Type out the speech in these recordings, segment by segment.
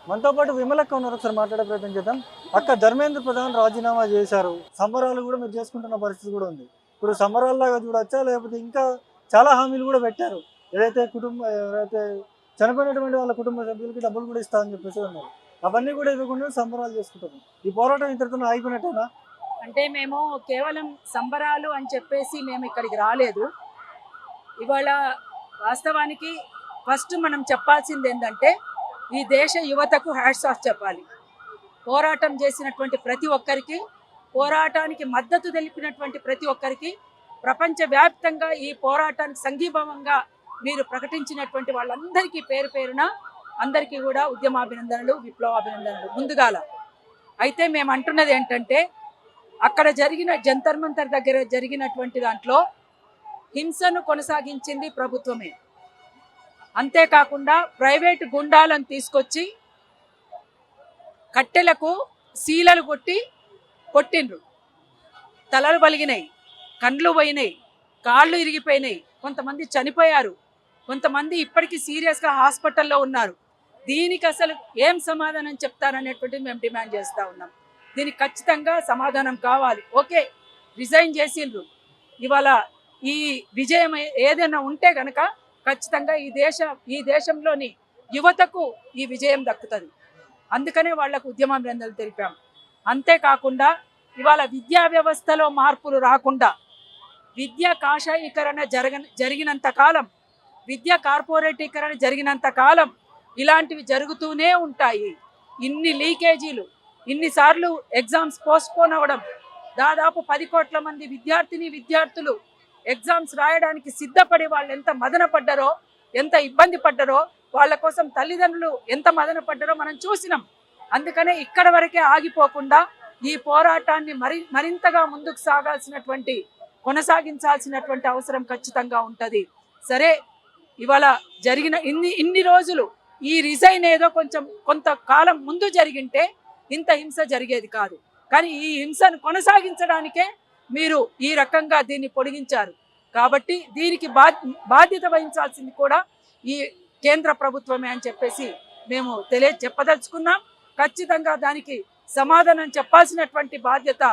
మనతో పాటు విమలక్క ఉన్నారు, ఒకసారి మాట్లాడే ప్రయత్నం చేద్దాం. అక్క, ధర్మేంద్ర ప్రధాన్ రాజీనామా చేశారు, సంబరాలు కూడా మీరు చేసుకుంటున్న పరిస్థితి కూడా ఉంది. ఇప్పుడు సంబరాల్లాగా చూడొచ్చా, లేకపోతే ఇంకా చాలా హామీలు కూడా పెట్టారు? ఏదైతే చనిపోయినటువంటి వాళ్ళ కుటుంబ సభ్యులకి డబ్బులు కూడా ఇస్తామని చెప్పేసి ఉన్నారు. అవన్నీ కూడా ఇవ్వకుండా సంబరాలు చేసుకుంటారు. ఈ పోరాటం ఇంతటితో ఆగిపోయినట్టేనా? అంటే మేము కేవలం సంబరాలు అని చెప్పేసి మేము ఇక్కడికి రాలేదు. ఇవాళ వాస్తవానికి ఫస్ట్ మనం చెప్పాల్సింది ఏంటంటే, ఈ దేశ యువతకు హ్యాట్స్ ఆఫ్ చెప్పాలి. పోరాటం చేసినటువంటి ప్రతి ఒక్కరికి, పోరాటానికి మద్దతు తెలిపినటువంటి ప్రతి ఒక్కరికి, ప్రపంచవ్యాప్తంగా ఈ పోరాటానికి సంఘీభావంగా మీరు ప్రకటించినటువంటి వాళ్ళందరికీ పేరు పేరున అందరికీ కూడా ఉద్యమాభినందనలు, విప్లవాభినందనలు ముందుగాల. అయితే మేము అంటున్నది ఏంటంటే, అక్కడ జరిగిన జంతర్ మంతర్ దగ్గర జరిగినటువంటి దాంట్లో హింసను కొనసాగించింది ప్రభుత్వమే. అంతేకాకుండా ప్రైవేటు గుండాలను తీసుకొచ్చి కట్టెలకు శీలలు కొట్టిండ్రు. తలలు పలిగినాయి, కండ్లు పోయినాయి, కాళ్ళు ఇరిగిపోయినాయి, కొంతమంది చనిపోయారు, కొంతమంది ఇప్పటికీ సీరియస్గా హాస్పిటల్లో ఉన్నారు. దీనికి అసలు ఏం సమాధానం చెప్తారనేటువంటిది మేము డిమాండ్ చేస్తూ ఉన్నాం. దీనికి ఖచ్చితంగా సమాధానం కావాలి. ఓకే, రిజైన్ చేసిండ్రు, ఇవాళ ఈ విజయం ఏదైనా ఉంటే కనుక ఖచ్చితంగా ఈ దేశంలోని యువతకు ఈ విజయం దక్కుతుంది. అందుకనే వాళ్లకు ఉద్యమాభినందనలు తెలిపాం. అంతేకాకుండా ఇవాళ విద్యా వ్యవస్థలో మార్పులు రాకుండా, విద్యా కాషాయీకరణ జరిగినంత కాలం, విద్యా కార్పొరేటీకరణ జరిగినంత కాలం ఇలాంటివి జరుగుతూనే ఉంటాయి. ఇన్ని లీకేజీలు, ఇన్నిసార్లు ఎగ్జామ్స్ పోస్ట్పోన్ అవ్వడం, దాదాపు 10 కోట్ల మంది విద్యార్థులు ఎగ్జామ్స్ రాయడానికి సిద్ధపడి వాళ్ళు ఎంత మదన పడ్డారో, ఎంత ఇబ్బంది పడ్డారో, వాళ్ళ కోసం తల్లిదండ్రులు ఎంత మదన పడ్డారో మనం చూసినాం. అందుకనే ఇక్కడ వరకే ఆగిపోకుండా ఈ పోరాటాన్ని మరింతగా ముందుకు కొనసాగించాల్సినటువంటి అవసరం ఖచ్చితంగా ఉంటుంది. సరే, ఇవాళ జరిగిన ఇన్ని రోజులు ఈ రిజైన్ ఏదో కొంతకాలం ముందు జరిగింటే ఇంత హింస జరిగేది కాదు. కానీ ఈ హింసను కొనసాగించడానికే మీరు ఈ రకంగా దీన్ని పొడిగించారు. కాబట్టి దీనికి బాధ్యత వహించాల్సింది కూడా ఈ కేంద్ర ప్రభుత్వమే అని చెప్పేసి మేము చెప్పదలుచుకున్నాం. ఖచ్చితంగా దానికి సమాధానం చెప్పాల్సినటువంటి బాధ్యత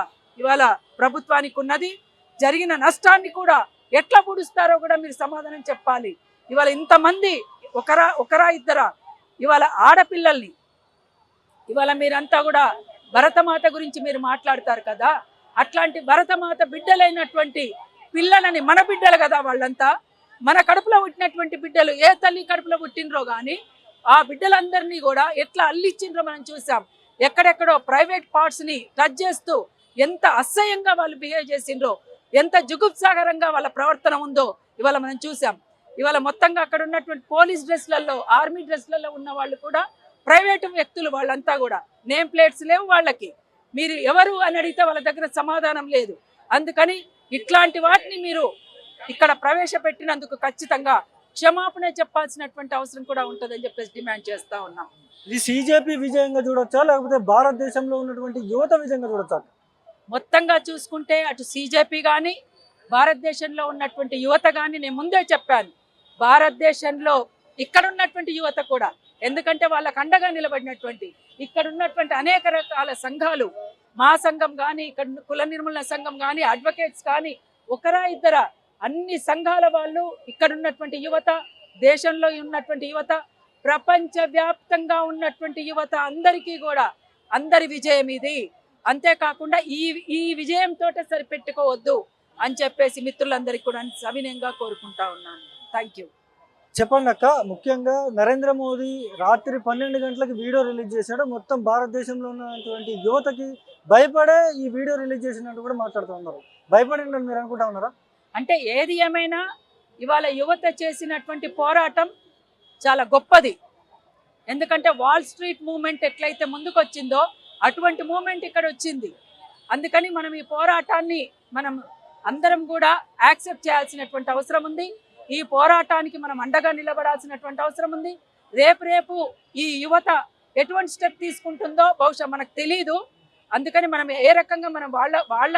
ఇవాళ ప్రభుత్వానికి ఉన్నది. జరిగిన నష్టాన్ని కూడా ఎట్లా పూడుస్తారో కూడా మీరు సమాధానం చెప్పాలి. ఇవాళ ఇంతమంది ఒకరా ఇద్దరా ఇవాళ ఆడపిల్లల్ని, ఇవాళ మీరంతా కూడా భరతమాత గురించి మీరు మాట్లాడతారు కదా, అట్లాంటి భరతమాత బిడ్డలైనటువంటి పిల్లలని, మన బిడ్డలు కదా వాళ్ళంతా, మన కడుపులో పుట్టినటువంటి బిడ్డలు, ఏ తల్లి కడుపులో పుట్టినరో కానీ ఆ బిడ్డలందరినీ కూడా ఎట్లా అల్లిచ్చిండ్రో మనం చూసాం. ఎక్కడెక్కడో ప్రైవేట్ పార్ట్స్ని టచ్ చేస్తూ ఎంత అసహ్యంగా వాళ్ళు బిహేవ్ చేసిండ్రో, ఎంత జుగుప్సాగరంగా వాళ్ళ ప్రవర్తన ఉందో ఇవాళ మనం చూసాం. ఇవాళ మొత్తంగా అక్కడ ఉన్నటువంటి పోలీస్ డ్రెస్లలో, ఆర్మీ డ్రెస్లలో ఉన్న వాళ్ళు కూడా ప్రైవేటు వ్యక్తులు, వాళ్ళంతా కూడా నేమ్ ప్లేట్స్ లేవు వాళ్ళకి. మీరు ఎవరు అని అడిగితే వాళ్ళ దగ్గర సమాధానం లేదు. అందుకని ఇట్లాంటి వాటిని మీరు ఇక్కడ ప్రవేశపెట్టినందుకు ఖచ్చితంగా క్షమాపణ చెప్పాల్సినటువంటి అవసరం కూడా ఉంటుందని చెప్పేసి డిమాండ్ చేస్తా ఉన్నాం. ఇది సిజేపీ విజయంగా చూడొచ్చా, లేకపోతే భారతదేశంలో ఉన్నటువంటి యువత విజయంగా చూడొచ్చా? మొత్తంగా చూసుకుంటే అటు సిజేపీ కానీ, భారతదేశంలో ఉన్నటువంటి యువత కానీ, నేను ముందే చెప్పాను, భారతదేశంలో ఇక్కడ ఉన్నటువంటి యువత కూడా, ఎందుకంటే వాళ్ళకు అండగా నిలబడినటువంటి ఇక్కడ ఉన్నటువంటి అనేక రకాల సంఘాలు, మా సంఘం కానీ, ఇక్కడ కుల నిర్మూలన సంఘం కానీ, అడ్వకేట్స్ కానీ, ఒకరా ఇద్దరా అన్ని సంఘాల వాళ్ళు, ఇక్కడ ఉన్నటువంటి యువత, దేశంలో ఉన్నటువంటి యువత, ప్రపంచవ్యాప్తంగా ఉన్నటువంటి యువత అందరికీ కూడా అందరి విజయం ఇది. అంతేకాకుండా ఈ విజయంతో సరిపెట్టుకోవద్దు అని చెప్పేసి మిత్రులందరికీ కూడా సవినయంగా కోరుకుంటా ఉన్నాను. Thank you. చెప్పండి అక్క, ముఖ్యంగా నరేంద్ర మోదీ రాత్రి 12 గంటలకు వీడియో రిలీజ్ చేశాడు. మొత్తం భారతదేశంలో ఉన్నటువంటి యువతకి భయపడే ఈ వీడియో రిలీజ్ చేసినట్టు కూడా మాట్లాడుతున్నారు. భయపడిందని మీరు అనుకుంటా ఉన్నారా? అంటే ఏది ఏమైనా ఇవాళ యువత చేసినటువంటి పోరాటం చాలా గొప్పది. ఎందుకంటే వాల్ స్ట్రీట్ మూవ్మెంట్ ఎట్లయితే ముందుకు వచ్చిందో అటువంటి మూవ్మెంట్ ఇక్కడ వచ్చింది. అందుకని మనం ఈ పోరాటాన్ని మనం అందరం కూడా యాక్సెప్ట్ చేయాల్సినటువంటి అవసరం ఉంది. ఈ పోరాటానికి మనం అండగా నిలబడాల్సినటువంటి అవసరం ఉంది. రేపు ఈ యువత ఎటువంటి స్టెప్ తీసుకుంటుందో బహుశా మనకు తెలియదు. అందుకని మనం ఏ రకంగా మనం వాళ్ళ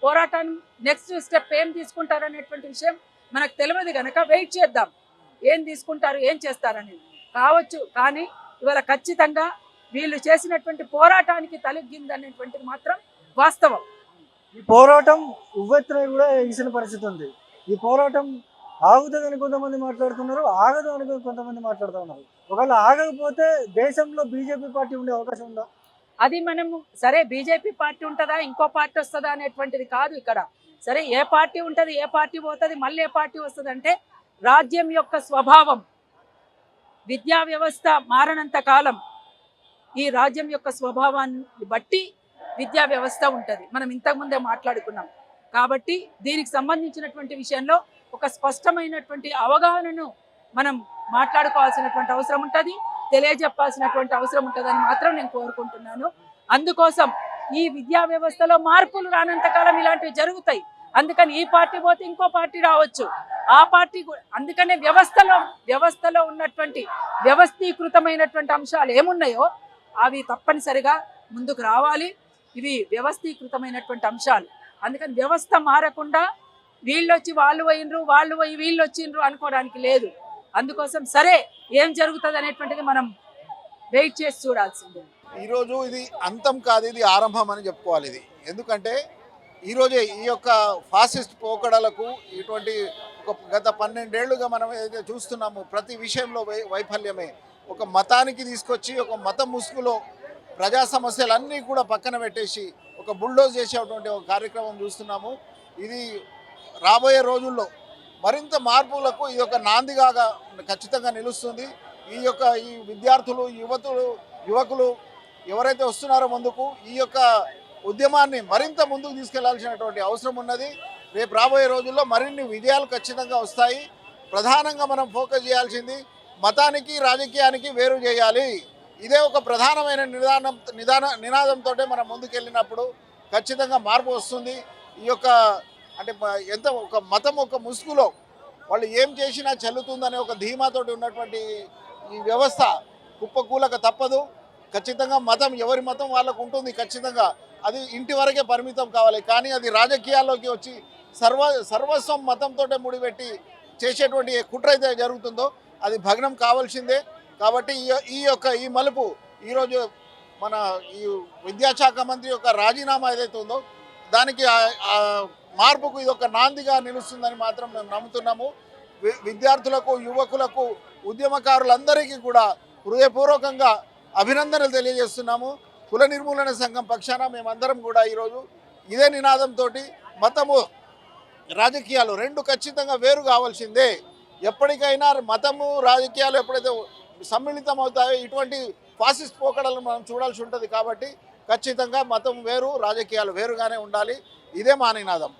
పోరాటాన్ని నెక్స్ట్ స్టెప్ ఏం తీసుకుంటారు అనేటువంటి విషయం మనకు తెలియదు కనుక వెయిట్ చేద్దాం, ఏం తీసుకుంటారు, ఏం చేస్తారనేది కావచ్చు. కానీ ఇవాళ ఖచ్చితంగా వీళ్ళు చేసినటువంటి పోరాటానికి తలెగ్గిందనేటువంటిది మాత్రం వాస్తవం. ఈ పోరాటం ఉవ్వెత్తున కూడా ఎగిసిన పరిస్థితి ఉంది. ఈ పోరాటం ఆగుతుందని కొంతమంది మాట్లాడుతున్నారు, ఆగదు అని కొంతమంది మాట్లాడుతూ ఉన్నారు. ఒకవేళ ఆగకపోతే దేశంలో బీజేపీ పార్టీ ఉండే అవకాశం ఉందా? అది మనము సరే బీజేపీ పార్టీ ఉంటుందా ఇంకో పార్టీ వస్తుందా అనేటువంటిది కాదు ఇక్కడ. సరే ఏ పార్టీ ఉంటుంది, ఏ పార్టీ పోతుంది, మళ్ళీ ఏ పార్టీ వస్తుంది అంటే రాజ్యం యొక్క స్వభావం, విద్యా వ్యవస్థ మారనంత కాలం ఈ రాజ్యం యొక్క స్వభావాన్ని బట్టి విద్యా వ్యవస్థ ఉంటుంది. మనం ఇంతకుముందే మాట్లాడుకున్నాం. కాబట్టి దీనికి సంబంధించినటువంటి విషయంలో ఒక స్పష్టమైనటువంటి అవగాహనను మనం మాట్లాడుకోవాల్సినటువంటి అవసరం ఉంటుంది, తెలియజెప్పాల్సినటువంటి అవసరం ఉంటుందని మాత్రం నేను కోరుకుంటున్నాను. అందుకోసం ఈ విద్యా వ్యవస్థలో మార్పులు రానంత కాలం ఇలాంటివి జరుగుతాయి. అందుకని ఈ పార్టీ పోతే ఇంకో పార్టీ రావచ్చు, ఆ పార్టీ అందుకనే వ్యవస్థలో ఉన్నటువంటి వ్యవస్థీకృతమైనటువంటి అంశాలు ఏమున్నాయో అవి తప్పనిసరిగా ముందుకు రావాలి. ఇవి వ్యవస్థీకృతమైనటువంటి అంశాలు. అందుకని వ్యవస్థ మారకుండా వీళ్ళొచ్చి వాళ్ళు పోయినరు, వాళ్ళు పోయి వీళ్ళు వచ్చిండ్రు అనుకోవడానికి లేదు. అందుకోసం సరే ఏం జరుగుతుంది అనేటువంటిది మనం వెయిట్ చేసి చూడాల్సిందే. ఈరోజు ఇది అంతం కాదు, ఇది ఆరంభం అని చెప్పుకోవాలి. ఇది ఎందుకంటే ఈరోజే ఈ యొక్క ఫాసిస్ట్ పోకడలకు ఇటువంటి ఒక గత 12 ఏళ్లుగా మనం ఏదైతే చూస్తున్నామో ప్రతి విషయంలో వైఫల్యమే. ఒక మతానికి తీసుకొచ్చి ఒక మతం ముసుగులో ప్రజా సమస్యలన్నీ కూడా పక్కన పెట్టేసి ఒక బుల్డోజ్ చేసేటువంటి ఒక కార్యక్రమం చూస్తున్నాము. ఇది రాబోయే రోజుల్లో మరింత మార్పులకు ఇది ఒక నాందిగా ఖచ్చితంగా నిలుస్తుంది. ఈ విద్యార్థులు యువకులు ఎవరైతే వస్తున్నారో ముందుకు ఈ యొక్క ఉద్యమాన్ని మరింత ముందుకు తీసుకెళ్లాల్సినటువంటి అవసరం ఉన్నది. రేపు రాబోయే రోజుల్లో మరిన్ని విజయాలు ఖచ్చితంగా వస్తాయి. ప్రధానంగా మనం ఫోకస్ చేయాల్సింది మతానికి రాజకీయానికి వేరు చేయాలి. ఇదే ఒక ప్రధానమైన నినాదంతో మనం ముందుకెళ్ళినప్పుడు ఖచ్చితంగా మార్పు వస్తుంది. ఈ యొక్క అంటే ఎంత ఒక మతం ఒక ముసుగులో వాళ్ళు ఏం చేసినా చెల్లుతుందనే ఒక ధీమాతోటి ఉన్నటువంటి ఈ వ్యవస్థ కుప్పకూలక తప్పదు. ఖచ్చితంగా మతం ఎవరి మతం వాళ్ళకు ఉంటుంది. ఖచ్చితంగా అది ఇంటి వరకే పరిమితం కావాలి. కానీ అది రాజకీయాల్లోకి వచ్చి సర్వస్వం మతంతో ముడిపెట్టి చేసేటువంటి కుట్ర అయితే జరుగుతుందో అది భగ్నం కావాల్సిందే. కాబట్టి ఈ మలుపు ఈరోజు మన ఈ విద్యాశాఖ మంత్రి యొక్క రాజీనామా ఏదైతే ఉందో దానికి మార్పుకు ఇది ఒక నాందిగా నిలుస్తుందని మాత్రం మేము నమ్ముతున్నాము. విద్యార్థులకు యువకులకు ఉద్యమకారులందరికీ కూడా హృదయపూర్వకంగా అభినందనలు తెలియజేస్తున్నాము. కుల నిర్మూలన సంఘం పక్షాన మేమందరం కూడా ఈరోజు ఇదే నినాదంతో మతము రాజకీయాలు రెండు ఖచ్చితంగా వేరు కావాల్సిందే. ఎప్పటికైనా మతము రాజకీయాలు ఎప్పుడైతే సమ్మిళితం అవుతాయో ఇటువంటి ఫాసిస్ట్ పోకడలను మనం చూడాల్సి ఉంటుంది. కాబట్టి ఖచ్చితంగా మతం వేరు రాజకీయాలు వేరుగానే ఉండాలి. ఇదే మా నినాదం.